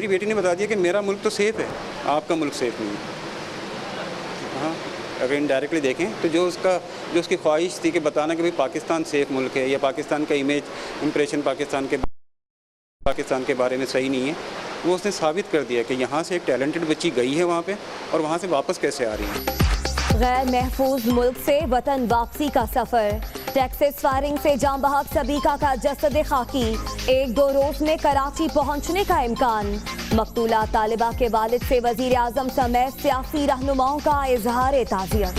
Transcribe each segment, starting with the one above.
मेरी बेटी ने बता दिया कि मेरा मुल्क तो सेफ़ है, आपका मुल्क सेफ़ नहीं है। हाँ, अगर इनडायरेक्टली देखें तो जो उसकी ख्वाहिश थी कि बताना कि भाई पाकिस्तान सेफ़ मुल्क है या पाकिस्तान का इम्प्रेशन पाकिस्तान के बारे में सही नहीं है, वो उसने साबित कर दिया कि यहाँ से एक टैलेंटेड बच्ची गई है वहाँ पे और वहाँ से वापस कैसे आ रही है। गैर महफूज मुल्क से वतन वापसी का सफर, टेक्सास फायरिंग से जाँ बहक सबीका का जसद खाकी 1-2 रोज में कराची पहुँचने का इम्कान। मकतूला तालिबा के वालिद से वजीर आजम समेत सियासी रहनुमाओं का इजहार ताज़ियत।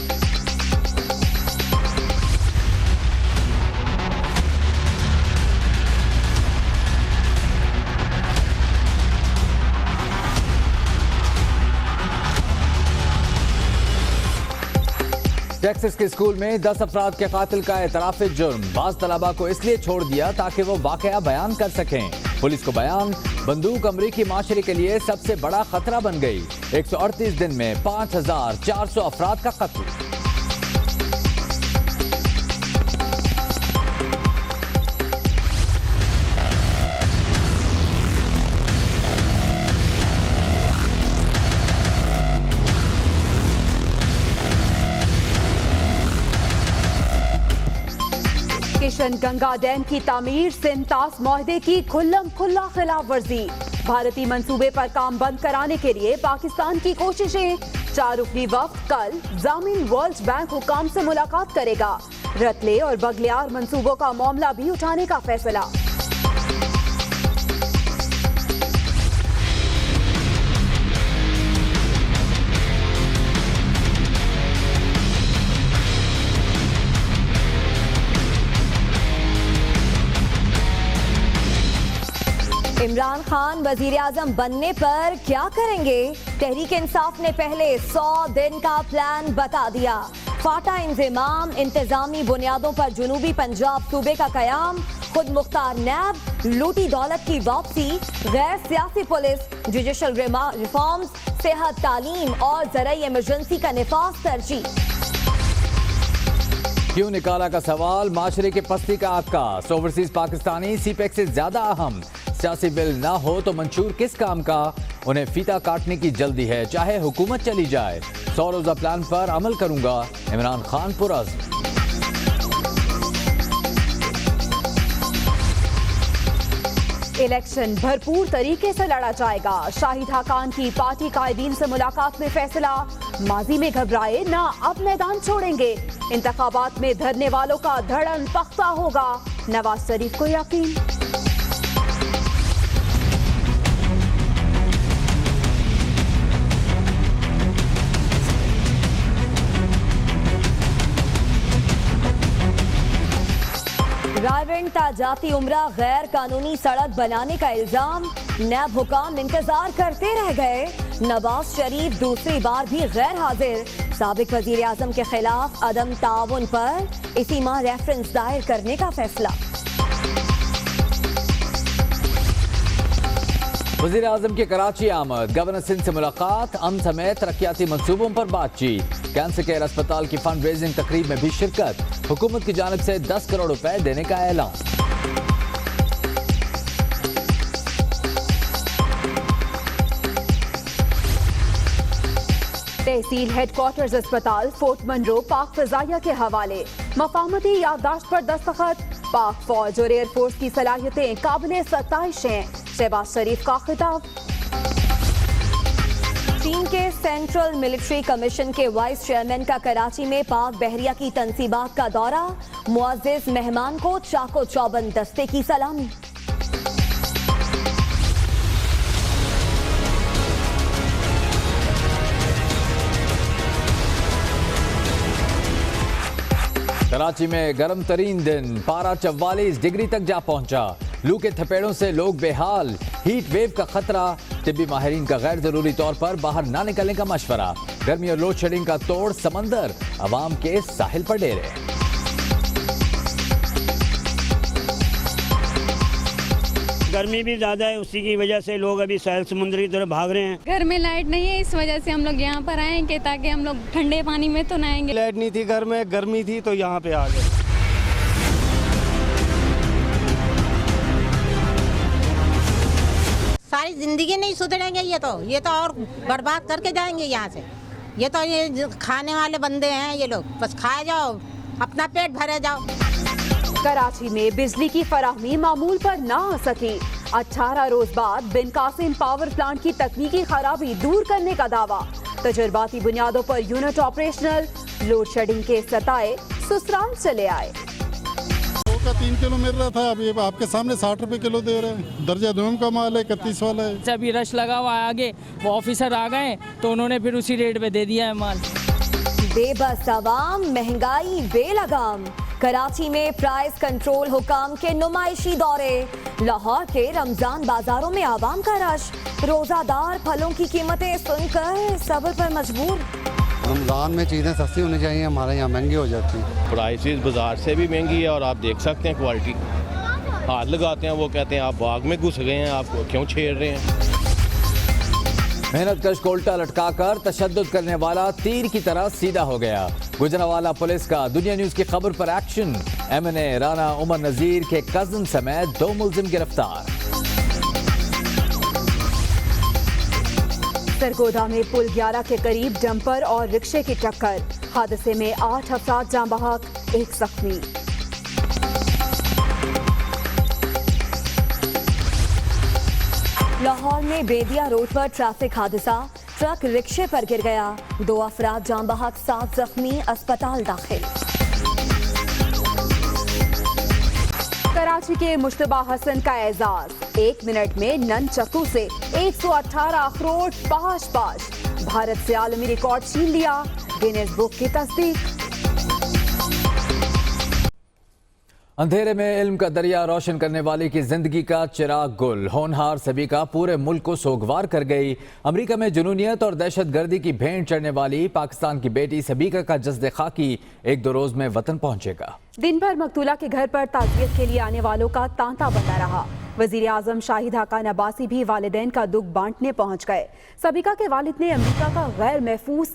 टेक्सास के स्कूल में 10 अफराद के कातिल का एतराफ़ जुर्म, बाज़ तलबा को इसलिए छोड़ दिया ताकि वो वाक़या बयान कर सकें। पुलिस को बयान, बंदूक अमरीकी माशरे के लिए सबसे बड़ा खतरा बन गई। 138 दिन में 5400 अफराद का कत्ल। किशन गंगा डैम की तामीर, सिंतास मुआहदे की खुल्लम खुल्ला खिलाफ वर्जी। भारतीय मंसूबे पर काम बंद कराने के लिए पाकिस्तान की कोशिशें। 4 रुकनी वफ्द कल जामिन वर्ल्ड बैंक हुकाम से मुलाकात करेगा। रतले और बगलियार मंसूबों का मामला भी उठाने का फैसला। इमरान खान वजीर आजम बनने पर क्या करेंगे? तहरीक इंसाफ ने पहले 100 दिन का प्लान बता दिया। फाटा इंतजाम, इंतजामी बुनियादों पर जनूबी पंजाब सूबे का कयाम, खुद मुख्तार नैब, लूटी दौलत की वापसी, गैर सियासी पुलिस, जुडिशल रिफॉर्म्स, सेहत, तालीम और ज़राई इमरजेंसी का निफाज तरजीह। क्यों निकाला का सवाल, माशरे के पस्ती का आकाश, ओवरसीज पाकिस्तानी सीपेक से ज्यादा अहम। सियासी बिल ना हो तो मंशूर किस काम का, उन्हें फीता काटने की जल्दी है चाहे हुकूमत चली जाए। 100 रोजा प्लान पर अमल करूंगा, इमरान खान पुरअज़्म। इलेक्शन भरपूर तरीके से लड़ा जाएगा। शाहिद खाकान की पार्टी कायदीन से मुलाकात में फैसला, माजी में घबराए ना, अब मैदान छोड़ेंगे। इंतखाबात में धरने वालों का धड़न पख्ता होगा, नवाज शरीफ को यकीन। ड्राइविंग ताजाती उम्रा गैर कानूनी सड़क बनाने का इल्जाम, नैब हुकाम इंतजार करते रह गए। नवाज शरीफ दूसरी बार भी गैर हाजिर। साबिक वजीर आजम के खिलाफ अदम ताउन पर इसी माह रेफरेंस दायर करने का फैसला। वजीर आजम की कराची आमद, गवर्नर सिंध से मुलाकात, अमन समेत तरक्याती मंसूबों पर बातचीत। कैंसर केयर अस्पताल की फंड रेजिंग तकरीब में भी शिरकत, हुकूमत की जानिब से 10 करोड़ रुपए देने का ऐलान। तहसील हेडक्वार्टर्स अस्पताल फोर्ट मनरो पाक फजाइया के हवाले, मफामती याददाश्त पर दस्तखत। पाक फौज और एयरफोर्स की सलाहियतें काबिल सताइश हैं, शहबाज शरीफ का खिताब। चीन के सेंट्रल मिलिट्री कमीशन के वाइस चेयरमैन का कराची में पाक बहरिया की तंसीबात का दौरा, मुअज़्ज़िज़ मेहमान को चाको चौबंद दस्ते की सलामी। कराची में गर्म तरीन दिन, पारा 44 डिग्री तक जा पहुंचा। लू के थपेड़ों से लोग बेहाल, हीट वेव का खतरा। तिब्बी माहिरीन का गैर जरूरी तौर पर बाहर ना निकलने का मशवरा। गर्मी और लोड शेडिंग का तोड़ समंदर, अवाम के साहिल पर डेरे। गर्मी भी ज़्यादा है, उसी की वजह से लोग अभी साहिल समुद्री तरफ भाग रहे हैं। घर में लाइट नहीं है, इस वजह से हम लोग यहाँ पर आए कि ताकि हम लोग ठंडे पानी में तो नहाएंगे। लाइट नहीं थी घर में, गर्मी थी तो यहाँ पे आ गए। सारी जिंदगी नहीं सुधरेंगे ये तो और बर्बाद करके जाएंगे यहाँ से। ये तो ये खाने वाले बंदे हैं ये लोग, बस खाए जाओ, अपना पेट भरे जाओ। कराची में बिजली की फराहमी मामूल पर ना आ सकी। 18 रोज बाद बिन कासिम पावर प्लांट की तकनीकी खराबी दूर करने का दावा। तजुर्बाती बुनियादों per unit operational, load shedding के सताए ससुराल चले आए। 3 किलो मिल रहा था, अभी आपके सामने 60 रुपए किलो दे रहे हैं। दर्जा दोम का माल है, 31 वाला है। अभी रश लगा हुआ है, आगे वो ऑफिसर आ गए तो उन्होंने फिर उसी रेट पे दे दिया है माल। बेबस अवाम, महंगाई बेलगाम। कराची में प्राइस कंट्रोल हुकाम के नुमाइशी दौरे। लाहौर के रमजान बाजारों में आवाम का रश। रोजादार फलों की कीमतें सुनकर सब्र पर मजबूर। रमज़ान में चीज़ें सस्ती होनी चाहिए, हमारे यहाँ महंगी हो जाती हैं। प्राइसेस बाज़ार से भी महंगी है और आप देख सकते हैं क्वालिटी। हाथ लगाते हैं वो कहते हैं आप बाग में घुस गए हैं, आप क्यों छेड़ रहे हैं। मेहनतकश को उल्टा लटकाकर तशद्दुद करने वाला तीर की तरह सीधा हो गया। गुजरांवाला पुलिस का दुनिया न्यूज की खबर पर एक्शन। MNA राना उमर नजीर के कजन समेत 2 मुलजिम गिरफ्तार। सरगोदा में पुल 11 के करीब डंपर और रिक्शे की टक्कर। हादसे में 8 अफराद जाँ बहक, 1 जख्मी। लाहौर में बेदिया रोड पर ट्रैफिक हादसा। ट्रक रिक्शे पर गिर गया, 2 अफराद जाँ बहक, 7 जख्मी, अस्पताल दाखिल। कराची के मुश्तबा हसन का एजाज। 1 मिनट में नन चक्कू से 118 अखरोट पाश। भारत से आलमी रिकॉर्ड छीन लिया, गिनेस बुक की तस्दीक। अंधेरे में इल्म का दरिया रोशन करने वाले की जिंदगी का चिराग गुल। होनहार सबीका पूरे मुल्क को सोगवार कर गई। अमेरिका में जुनूनियत और दहशतगर्दी की भेंट चढ़ने वाली पाकिस्तान की बेटी सबीका का जस्द खाकी 1-2 रोज में वतन पहुंचेगा। दिन भर मकतूला के घर पर ताज़ियत के लिए आने वालों का तांता बंधा रहा। वजीर आजम शाहिद खान अब्बासी भी वालिदैन का दुख बांटने पहुंच गए। सबीका के वालिद ने अमेरिका का गैर महफूज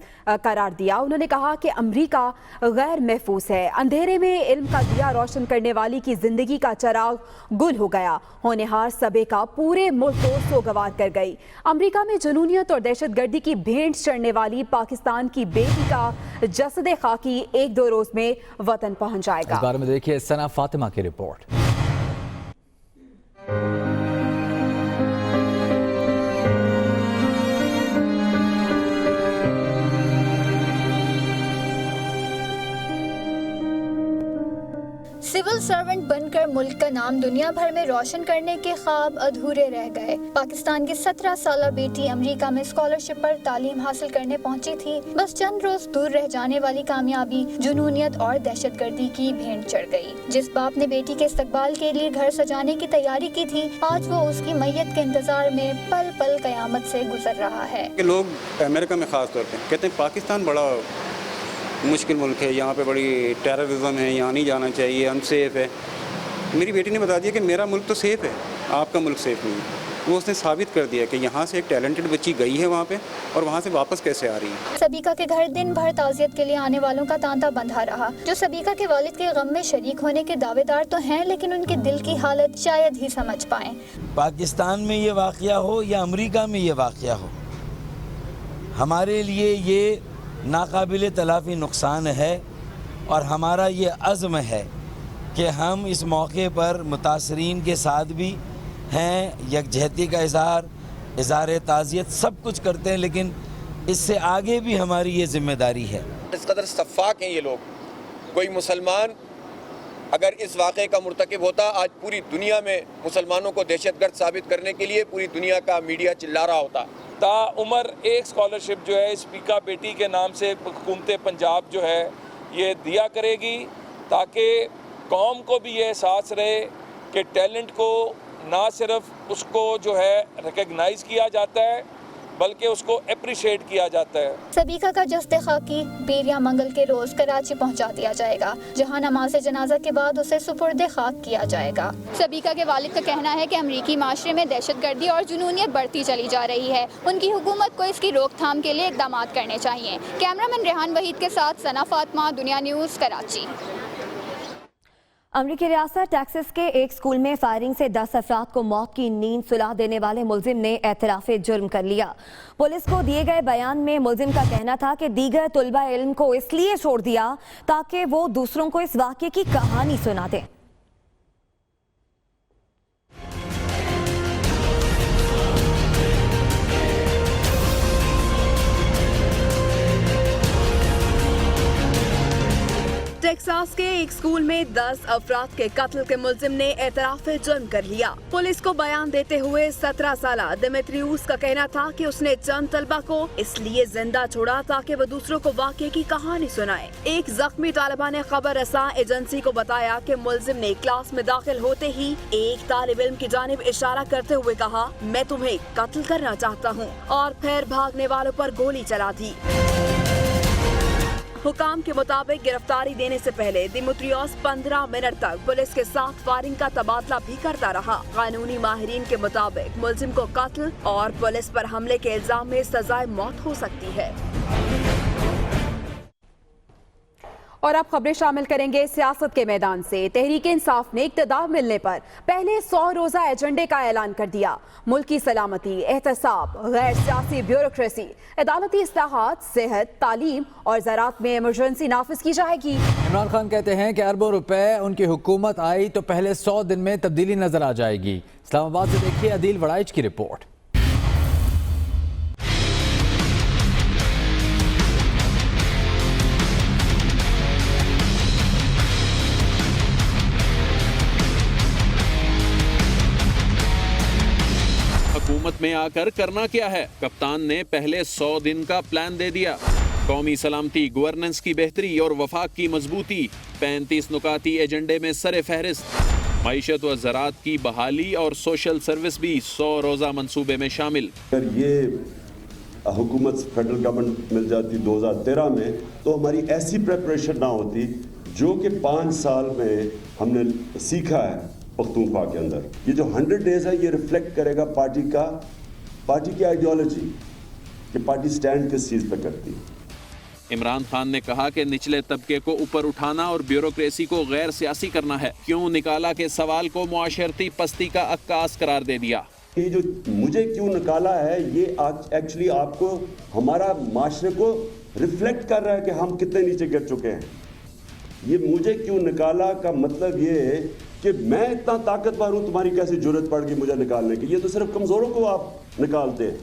करार दिया। उन्होंने कहा कि अमेरिका गैर महफूज है। अंधेरे में इल्म का दिया रोशन करने वाली की जिंदगी का चिराग गुल हो गया। होनहार सबीका पूरे मुल्क को सोगवार कर गई। अमेरिका में जुनूनियत और दहशतगर्दी की भेंट चढ़ने वाली पाकिस्तान की बेटी का जसद खाकी 1-2 रोज में वतन पहुंच जाएगा। इस बारे में देखिए सना फातिमा की रिपोर्ट। सिविल सर्वेंट बनकर मुल्क का नाम दुनिया भर में रोशन करने के ख्वाब अधूरे रह गए। पाकिस्तान की 17 साला बेटी अमेरिका में स्कॉलरशिप पर तालीम हासिल करने पहुंची थी। बस चंद रोज दूर रह जाने वाली कामयाबी जुनूनियत और दहशतगर्दी की भेंट चढ़ गई। जिस बाप ने बेटी के इस्तकबाल के लिए घर सजाने की तैयारी की थी, आज वो उसकी मैयत के इंतजार में पल पल कयामत से गुजर रहा है। लोग अमेरिका में खास तौर पर कहते हैं पाकिस्तान बड़ा मुश्किल मुल्क है, यहाँ पे बड़ी टेररिज्म है, यहाँ नहीं जाना चाहिए, अनसेफ है। मेरी बेटी ने बता दिया कि मेरा मुल्क तो सेफ़ है, आपका मुल्क सेफ़ नहीं है। वो उसने साबित कर दिया कि यहाँ से एक टैलेंटेड बच्ची गई है वहाँ पे और वहाँ से वापस कैसे आ रही है। सबीका के घर दिन भर ताज़ियत के लिए आने वालों का तांता बंधा रहा। जो सबीका के वालिद के गम में शरीक होने के दावेदार तो हैं, लेकिन उनके दिल की हालत शायद ही समझ पाएं। पाकिस्तान में ये वाक़या हो या अमेरिका में ये वाक़या हो, हमारे लिए ये नाकाबिल तलाफ़ी नुकसान है और हमारा ये अज़्म है कि हम इस मौके पर मुतासरीन के साथ भी हैं, यकजहती का इज़हार ताज़ियत सब कुछ करते हैं, लेकिन इससे आगे भी हमारी ये ज़िम्मेदारी है। इस कदर शफ़ाक़ हैं ये लोग। कोई मुसलमान अगर इस वाक़े का मुर्तकिब होता, आज पूरी दुनिया में मुसलमानों को दहशतगर्द साबित करने के लिए पूरी दुनिया का मीडिया चिल्ला रहा होता। ताउमर एक स्कॉलरशिप जो है स्पीका बेटी के नाम से हुकूमत पंजाब जो है ये दिया करेगी, ताकि कौम को भी ये एहसास रहे कि टैलेंट को ना सिर्फ उसको जो है रिकग्नाइज़ किया जाता है बल्कि उसको अप्रिशिएट किया जाता है। सबीका का जस्ते खाकी पीरिया मंगल के रोज कराची पहुंचा दिया जाएगा, जहां नमाज जनाजा के बाद उसे सुपुर्दे खाक किया जाएगा। सबीका के वालिद का कहना है कि अमरीकी माशरे में दहशतगर्दी और जुनूनियत बढ़ती चली जा रही है। उनकी हुकूमत को इसकी रोकथाम के लिए इकदाम करने चाहिए। कैमरामैन रेहान वहीद के साथ सना फातिमा, दुनिया न्यूज़, कराची। अमरीकी रियासत टेक्सास के एक स्कूल में फायरिंग से 10 अफराद को मौत की नींद सुला देने वाले मुलजिम ने एतराफ़े जुर्म कर लिया। पुलिस को दिए गए बयान में मुलजिम का कहना था कि दीगर तुलबा इल्म को इसलिए छोड़ दिया ताकि वो दूसरों को इस वाक़े की कहानी सुना दें। टेक्सास के एक स्कूल में 10 अफराद के कत्ल के मुलजिम ने एतराफ़े जुर्म कर लिया। पुलिस को बयान देते हुए 17 साला दिमित्रियुस का कहना था कि उसने चंद तलबा को इसलिए जिंदा छोड़ा ताकि वो दूसरों को वाक़े की कहानी सुनाए। एक जख्मी तालिबा ने खबर रसा एजेंसी को बताया कि मुलजिम ने क्लास में दाखिल होते ही एक तालिब इल्म की जानिब इशारा करते हुए कहा, मैं तुम्हें कत्ल करना चाहता हूँ, और फिर भागने वालों पर गोली चला दी। हुकाम के मुताबिक गिरफ्तारी देने से पहले दिमित्रियुस 15 मिनट तक पुलिस के साथ फायरिंग का तबादला भी करता रहा। कानूनी माहिरीन के मुताबिक मुलजिम को कत्ल और पुलिस पर हमले के इल्जाम में सजाए मौत हो सकती है। और अब खबरें शामिल करेंगे सियासत के मैदान से। तहरीक इंसाफ ने इक़्तिदार मिलने पर पहले 100 रोजा एजेंडे का ऐलान कर दिया। मुल्की सलामती, एहतसाब, गैर सियासी ब्यूरोक्रेसी, अदालती इस्लाहात, सेहत, तालीम और ज़राअत में इमरजेंसी नाफिज की जाएगी। इमरान खान कहते हैं कि अरबों रुपए उनकी हुकूमत आई तो पहले 100 दिन में तब्दीली नजर आ जाएगी। इस्लामाबाद से देखिए अदील वड़ाइच की रिपोर्ट। हुकूमत में आकर करना क्या है? कप्तान ने पहले 100 दिन का प्लान दे दिया। कौमी सलामती, गवर्नेंस की बेहतरी और वफाक की मजबूती 35 नुकाती एजेंडे में सरे फहरिस्त। मईशत व ज़राअत की बहाली और सोशल सर्विस भी 100 रोज़ा मंसूबे में शामिल। अगर ये हुकूमत फेडरल गवर्नमेंट मिल जाती 2013 में तो हमारी ऐसी प्रेपरेशन ना होती जो कि 5 साल में हमने सीखा है पख्तूनख्वा के अंदर। ये जो 100 डेज है ये रिफ्लेक्ट करेगा पार्टी की आइडियोलॉजी कि पार्टी स्टैंड किस चीज़ पे करती है। इमरान खान ने कहा कि निचले तबके को ऊपर उठाना और ब्यूरोक्रेसी को गैर सियासी करना है। क्यों निकाला के सवाल को मुआशरती पस्ती का अक्कास करार दे दिया। ये जो मुझे क्यों निकाला है ये एक्चुअली आपको हमारा माशरे को रिफ्लेक्ट कर रहा है कि हम कितने नीचे गिर चुके हैं। ये मुझे क्यों निकाला का मतलब ये है कि मैं इतना ताकतवर हूं, तुम्हारी कैसी जुर्रत पड़ गई मुझे निकालने की। ये तो सिर्फ कमजोरों को आप निकालते हैं।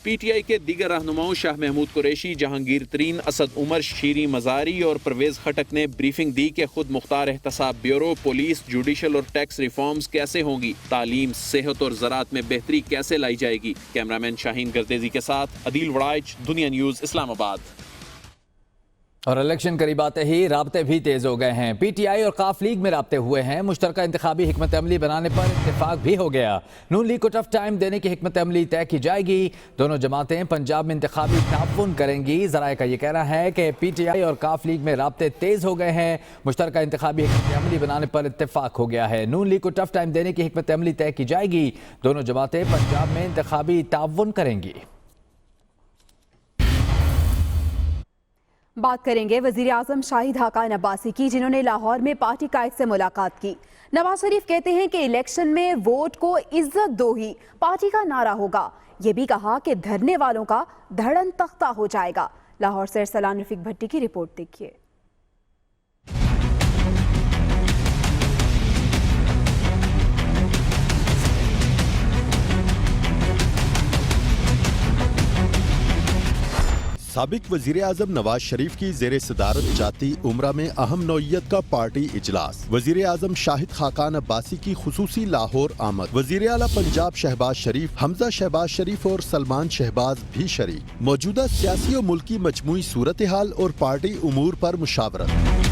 पीटीआई के दीगर रहनुमाओं शाह महमूद कुरैशी, जहांगीर तरीन, असद उमर, शीरी मजारी और परवेज खटक ने ब्रीफिंग दी कि खुद मुख्तार एहतसाब ब्यूरो, पुलिस, जुडिशल और टैक्स रिफॉर्म्स कैसे होंगी, तालीम, सेहत और ज़राअत में बेहतरी कैसे लाई जाएगी। कैमरामैन शाहीन गर्देजी के साथ अदील वड़ाइच, दुनिया न्यूज़, इस्लामाबाद। और इलेक्शन करीब आते ही राब्ते भी तेज हो गए हैं। पीटीआई और काफ लीग में राब्ते हुए हैं। मुश्तरका इंतखाबी हिकमत अमली बनाने पर इत्तेफाक भी हो गया। नून लीग को टफ टाइम देने की हिकमत अमली तय की जाएगी। दोनों जमातें पंजाब में इंतखाबी ताउन करेंगी। ज़राए का ये कहना है कि पीटीआई और काफ लीग में राब्ते तेज हो गए हैं। मुश्तरका इंतखाबी हिकमत अमली बनाने पर इत्तेफाक हो गया है। नून लीग को टफ टाइम देने की हिकमत अमली तय की जाएगी। दोनों जमातें पंजाब में इंतखाबी ताउन करेंगी। बात करेंगे वजीर आजम शाहिद खाकान अब्बासी की, जिन्होंने लाहौर में पार्टी कायद से मुलाकात की। नवाज शरीफ कहते हैं कि इलेक्शन में वोट को इज्जत दो ही पार्टी का नारा होगा। ये भी कहा कि धरने वालों का धड़न तख्ता हो जाएगा। लाहौर से अरसलान रफीक भट्टी की रिपोर्ट देखिए। साबिक वजीर आजम नवाज शरीफ की जेर सदारत जाती उम्रा में अहम नौइयत का पार्टी इजलास। वजीर आजम शाहिद खाकान अब्बासी की खुसूसी लाहौर आमद। वजीर आला पंजाब शहबाज शरीफ, हमजा शहबाज शरीफ और सलमान शहबाज भी शरीक। मौजूदा सियासी और मुल्की मजमूई सूरत हाल और पार्टी उमूर पर मुशावरत।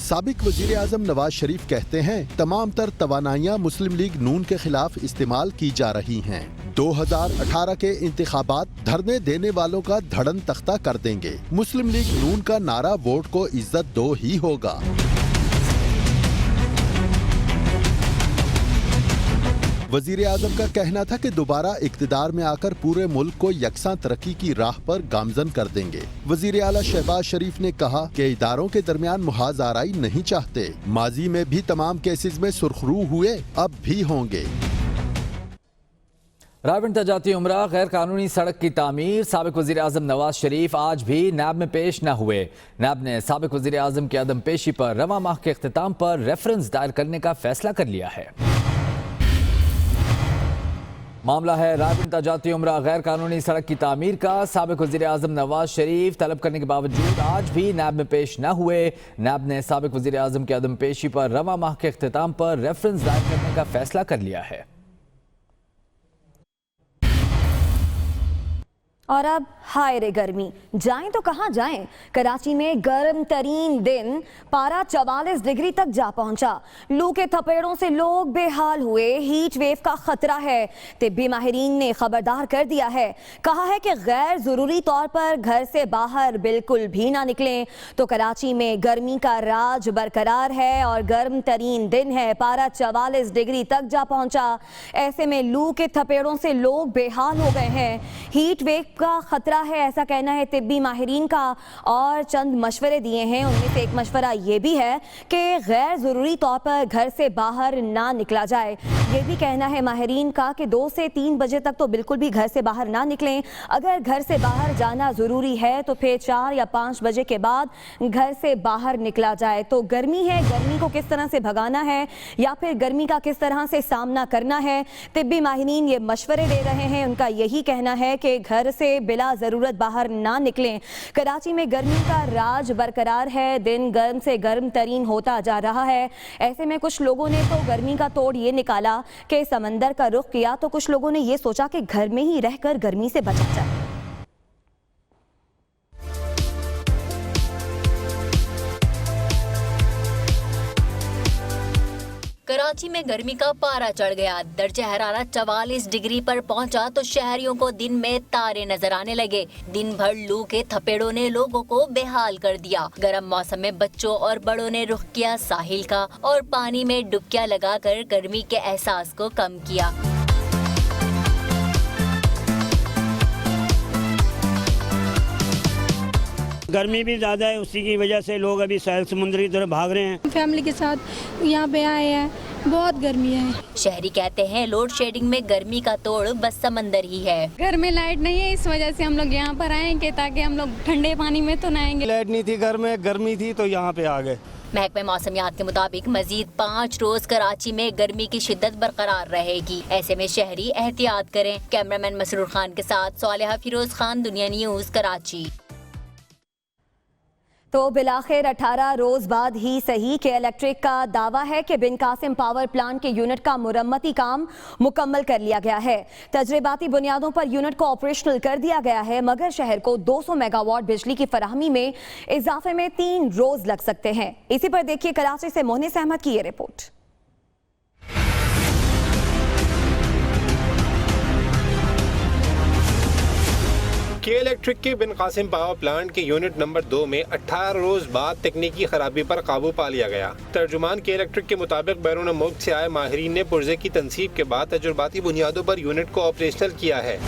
साबिक वजीर आजम नवाज शरीफ कहते हैं तमाम तर तवानाइयाँ मुस्लिम लीग नून के खिलाफ इस्तेमाल की जा रही हैं। 2018 के इंतखाबात धरने देने वालों का धड़न तख्ता कर देंगे। मुस्लिम लीग नून का नारा वोट को इज्जत दो ही होगा। वजीर आजम का कहना था कि दोबारा इक्तिदार में आकर पूरे मुल्क को यकसां तरक्की की राह पर गामजन कर देंगे। वजीर आला शहबाज शरीफ ने कहा कि इदारों के दरमियान मुहाज आराई नहीं चाहते। माजी में भी तमाम केसेस में सुर्खरू हुए, अब भी होंगे। रायबंद तजाती उमरा गैर कानूनी सड़क की तामीर, साबिक वज़ीर आज़म नवाज शरीफ आज भी नैब में पेश न हुए। नैब ने साबिक वज़ीर आज़म की अदम पेशी पर रवां माह के इख्तिताम पर रेफरेंस दायर करने का फैसला कर लिया है। मामला है रायबंद तजाती उमरा गैर कानूनी सड़क की तामीर का। साबिक वज़ीर आज़म नवाज शरीफ तलब करने के बावजूद आज भी नैब में पेश न हुए। नैब ने साबिक वज़ीर आज़म की अदम पेशी पर रवां माह के इख्तिताम पर रेफरेंस दायर करने का फैसला कर लिया है। और अब हाय रे गर्मी, जाएं तो कहां जाएं। कराची में गर्म तरीन दिन, पारा 44 डिग्री तक जा पहुंचा। लू के थपेड़ों से लोग बेहाल हुए। हीट वेव का खतरा है। तिब्बी माहिरीन ने खबरदार कर दिया है, कहा है कि गैर जरूरी तौर पर घर से बाहर बिल्कुल भी ना निकलें। तो कराची में गर्मी का राज बरकरार है और गर्म तरीन दिन है। पारा 44 डिग्री तक जा पहुंचा। ऐसे में लू के थपेड़ों से लोग बेहाल हो गए हैं। हीट वेव का खतरा है, ऐसा कहना है तिब्बी माहिरीन का। और चंद मशवरे दिए हैं, उनमें से एक मशवरा ये भी है कि गैर ज़रूरी तौर पर घर से बाहर ना निकला जाए। ये भी कहना है माहिरीन का कि 2 से 3 बजे तक तो बिल्कुल भी घर से बाहर ना निकलें। अगर घर से बाहर जाना ज़रूरी है तो फिर 4 या 5 बजे के बाद घर से बाहर निकला जाए। तो गर्मी है, गर्मी को किस तरह से भगाना है या फिर गर्मी का किस तरह से सामना करना है, तिब्बी माहिरीन ये मशवरे दे रहे हैं। उनका यही कहना है कि घर से बिला ज़रूरत बाहर ना निकलें। कराची में गर्मी का राज बरकरार है। दिन गर्म से गर्म तरीन होता जा रहा है। ऐसे में कुछ लोगों ने तो गर्मी का तोड़ ये निकाला कि समंदर का रुख किया, तो कुछ लोगों ने ये सोचा कि घर में ही रहकर गर्मी से बचा जाए। कराची में गर्मी का पारा चढ़ गया। दर्जा हरारत 44 डिग्री पर पहुंचा तो शहरियों को दिन में तारे नजर आने लगे। दिन भर लू के थपेड़ों ने लोगों को बेहाल कर दिया। गर्म मौसम में बच्चों और बड़ों ने रुख किया साहिल का और पानी में डुबकियां लगाकर गर्मी के एहसास को कम किया। गर्मी भी ज़्यादा है, उसी की वजह से लोग अभी सैल समुद्री तरफ भाग रहे हैं। फैमिली के साथ यहाँ पे आए हैं, बहुत गर्मी है। शहरी कहते हैं लोड शेडिंग में गर्मी का तोड़ बस समंदर ही है। घर में लाइट नहीं है, इस वजह से हम लोग यहाँ पर आएंगे ताकि हम लोग ठंडे पानी में तो नहाएंगे। लाइट नहीं थी, घर में गर्मी थी तो यहाँ पे आ गए। महकमे मौसमियात के मुताबिक मजीद 5 रोज कराची में गर्मी की शिद्दत बरकरार रहेगी। ऐसे में शहरी एहतियात करें। कैमरामैन मसरूर खान के साथ सालिहा फिरोज खान, दुनिया न्यूज, कराची। तो बिलाखिर 18 रोज बाद ही सही के इलेक्ट्रिक का दावा है कि बिन कासिम पावर प्लांट के यूनिट का मुरम्मती काम मुकम्मल कर लिया गया है। तजर्बाती बुनियादों पर यूनिट को ऑपरेशनल कर दिया गया है, मगर शहर को 200 मेगावाट बिजली की फराहमी में इजाफे में 3 रोज लग सकते हैं। इसी पर देखिए कराची से मोहनिस अहमद की ये रिपोर्ट। के इलेक्ट्रिक के बिन कासिम पावर प्लांट के यूनिट नंबर 2 में 18 रोज बाद तकनीकी खराबी पर काबू पा लिया गया। तर्जुमान के इलेक्ट्रिक के मुताबिक बैरून मुल्क से आए माहिरीन ने पुर्जे की तनसीब के बाद तजुर्बाती बुनियादों पर यूनिट को ऑपरेशनल किया है।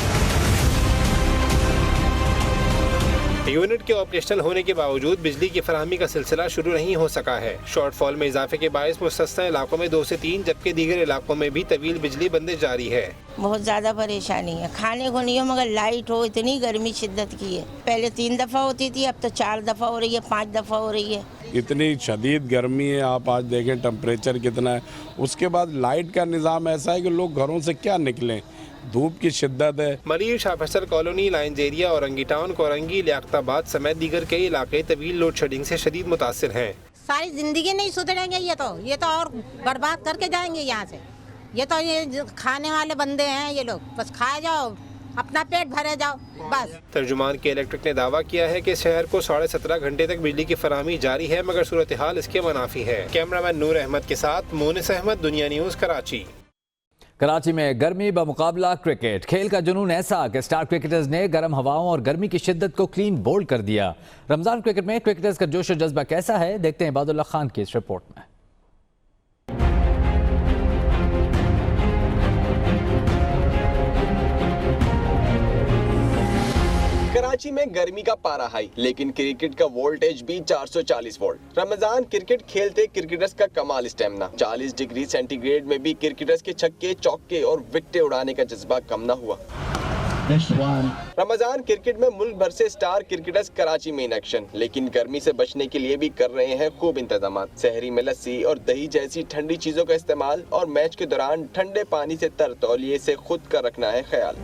यूनिट के ऑपरेशनल होने के बावजूद बिजली की फराहमी का सिलसिला शुरू नहीं हो सका है। शॉर्टफॉल में इजाफे के बायस मुस्तस्ना इलाकों में 2 से 3 जबकि दीगर इलाकों में भी तवील बिजली बंदिश जारी है। बहुत ज़्यादा परेशानी है, खाने को नहीं हो मगर लाइट हो। इतनी गर्मी शिद्दत की है, पहले 3 दफ़ा होती थी, अब तो 4 दफ़ा हो रही है, 5 दफ़ा हो रही है। इतनी शदीद गर्मी है, आप आज देखें टेम्परेचर कितना है। उसके बाद लाइट का निज़ाम ऐसा है कि लोग घरों से क्या निकलें, धूप की शिद्दत है। मरीर Shah Faisal colony, lines area, Orangi town, Korangi, Liaquatabad समेत दीगर कई इलाके तवील लोड शेडिंग से शदीद मुतासिर हैं। सारी जिंदगी नहीं सुधरेंगे ये तो और बर्बाद करके जाएंगे यहाँ से। ये खाने वाले बंदे हैं ये लोग, बस खाए जाओ, अपना पेट भरे जाओ बस। तर्जुमान के इलेक्ट्रिक ने दावा किया है कि शहर को 17.5 घंटे तक बिजली की फराहमी जारी है, मगर सूरत हाल इसके मुनाफी है। कैमरामैन नूर अहमद के साथ मोनिस अहमद, दुनिया न्यूज, कराची। कराची में गर्मी बमुकाबला क्रिकेट। खेल का जुनून ऐसा कि स्टार क्रिकेटर्स ने गर्म हवाओं और गर्मी की शिद्दत को क्लीन बोल्ड कर दिया। रमजान क्रिकेट में क्रिकेटर्स का जोश और जज्बा कैसा है, देखते हैं इबादुल्ला खान की इस रिपोर्ट में। कराची में गर्मी का पारा हाई, लेकिन क्रिकेट का वोल्टेज भी 440 वोल्ट। रमजान क्रिकेट खेलते क्रिकेटर्स का कमाल स्टेमिना। 40 डिग्री सेंटीग्रेड में भी क्रिकेटर्स के छक्के, चौके और विकेटें उड़ाने का जज्बा कम न हुआ। रमजान क्रिकेट में मुल्क भर से स्टार क्रिकेटर्स कराची में इन एक्शन, लेकिन गर्मी से बचने के लिए भी कर रहे हैं खूब इंतजाम। शहरी में लस्सी और दही जैसी ठंडी चीजों का इस्तेमाल और मैच के दौरान ठंडे पानी से तर तौलिए से खुद का रखना है ख्याल।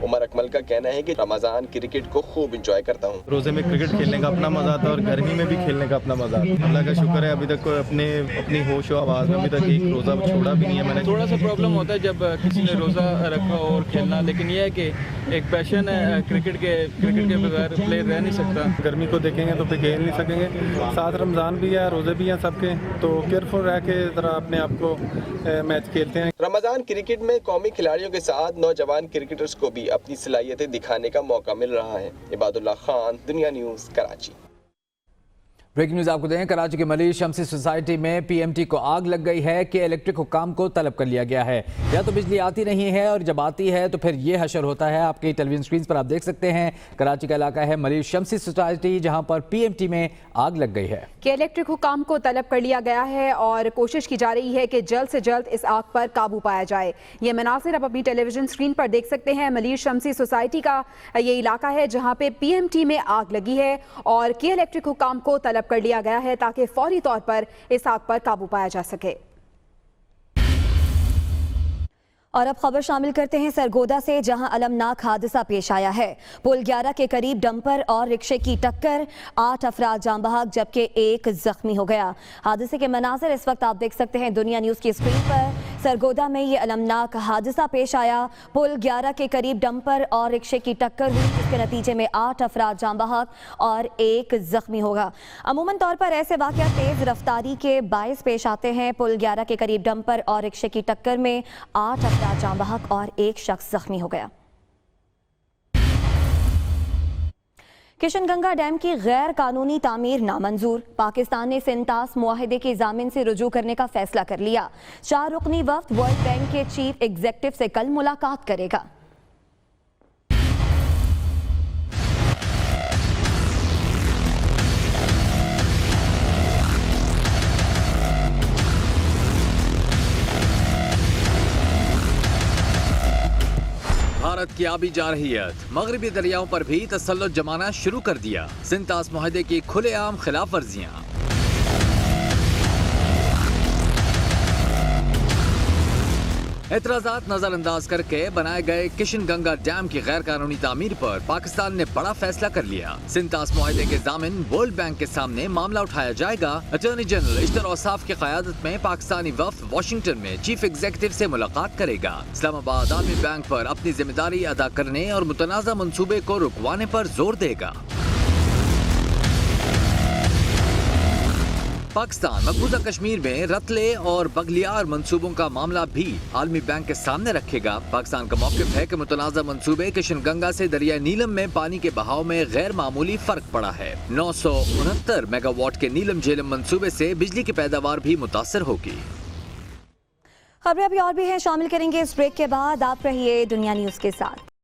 उमर अकमल का कहना है कि रमजान क्रिकेट को खूब एंजॉय करता हूँ। रोजे में क्रिकेट खेलने का अपना मजा आता है और गर्मी में भी खेलने का अपना मजा आता है। अल्लाह का शुक्र है अभी तक अपनी होश और आवाज में अभी तक एक रोजा छोड़ा भी नहीं है मैंने। थोड़ा सा प्रॉब्लम होता है जब किसी ने रोजा रखा और खेलना, लेकिन यह है कि एक पैशन है क्रिकेट के बगैर प्लेयर रह नहीं सकता। गर्मी को देखेंगे तो फिर खेल नहीं सकेंगे। साथ रमजान भी है, रोजे भी हैं सबके, तो केयरफुल रह के जरा अपने आप को मैच खेलते हैं। रमजान क्रिकेट में कौमी खिलाड़ियों के साथ नौजवान क्रिकेटर्स को भी अपनी सलाहियतें दिखाने का मौका मिल रहा है। इबादुल्लाह खान, दुनिया न्यूज़, कराची। ब्रेकिंग न्यूज आपको दें, कराची के मलिक शमसी सोसाइटी में पीएमटी को आग लग गई है कि इलेक्ट्रिक हुकाम को तलब कर लिया गया है। या तो बिजली आती नहीं है और जब आती है तो फिर ये हशर होता है। आपके टेलीविजन स्क्रीन पर आप देख सकते हैं कराची का इलाका है मलिक शमसी सोसाइटी, जहां पर पीएमटी में आग लग गई है कि इलेक्ट्रिक हुकाम को तलब कर लिया गया है और कोशिश की जा रही है कि जल्द से जल्द इस आग पर काबू पाया जाए। ये मनासिर आप अपनी टेलीविजन स्क्रीन पर देख सकते हैं। मलिक शमसी सोसाइटी का ये इलाका है जहाँ पे पीएमटी में आग लगी है और कि इलेक्ट्रिक हुकाम को तलब कर लिया गया है ताकि फौरी तौर पर इस आग पर काबू पाया जा सके। और अब खबर शामिल करते हैं सरगोदा से, जहां अलमनाक हादसा पेश आया है। पुल 11 के करीब डंपर और रिक्शे की टक्कर, 8 अफराद जान बहक जबकि 1 जख्मी हो गया। हादसे के मनाज़िर इस वक्त आप देख सकते हैं दुनिया न्यूज़ की स्क्रीन पर। सरगोदा में ये अलमनाक हादसा पेश आया। पुल 11 के करीब डंपर और रिक्शे की टक्कर हुई, जिसके नतीजे में 8 अफराद जान बहक और 1 जख्मी होगा। अमूमन तौर पर ऐसे वाक़या तेज़ रफ्तारी के बायस पेश आते हैं। पुल 11 के करीब डंपर और रिक्शे की टक्कर में 8 अफराद जान बहक और 1 शख्स जख्मी हो गया। किशनगंगा डैम की गैर कानूनी तामीर नामंजूर, पाकिस्तान ने सिंतास मुआहिदे की जामिन से रुजू करने का फैसला कर लिया। 4 रुकनी वफ्द वर्ल्ड बैंक के चीफ एग्जीक्यूटिव से कल मुलाकात करेगा। भारत की आबी जारहियत, मगरबी दरियाओं पर भी तसल्लुत जमाना शुरू कर दिया। सिंतास मुआहिदे की खुलेआम खिलाफ वर्जियां। एतराज़ात नजरअंदाज करके बनाए गए किशनगंगा डैम की गैर कानूनी तामीर पर पाकिस्तान ने बड़ा फैसला कर लिया। सिंतास मुआहिदे के जामिन वर्ल्ड बैंक के सामने मामला उठाया जाएगा। अटॉर्नी जनरल इश्तर औसाफ की क़यादत में पाकिस्तानी वफ्द वाशिंगटन में चीफ एग्जीक्यूटिव से मुलाकात करेगा। इस्लामाबाद आलमी बैंक पर अपनी जिम्मेदारी अदा करने और मुतनाज़ा मंसूबे को रुकवाने पर जोर देगा। पाकिस्तान मकबूजा कश्मीर में रतले और बगलियार मंसूबों का मामला भी आलमी बैंक के सामने रखेगा। पाकिस्तान का मौक़िफ़ है कि मुतनाज़ा मंसूबे किशनगंगा से दरिया नीलम में पानी के बहाव में गैर मामूली फर्क पड़ा है। 969 मेगावाट के नीलम झेलम मंसूबे से बिजली की पैदावार भी मुतासर होगी। खबरें अभी और भी हैं, शामिल करेंगे इस ब्रेक के बाद। आप रहिए दुनिया न्यूज़ के साथ।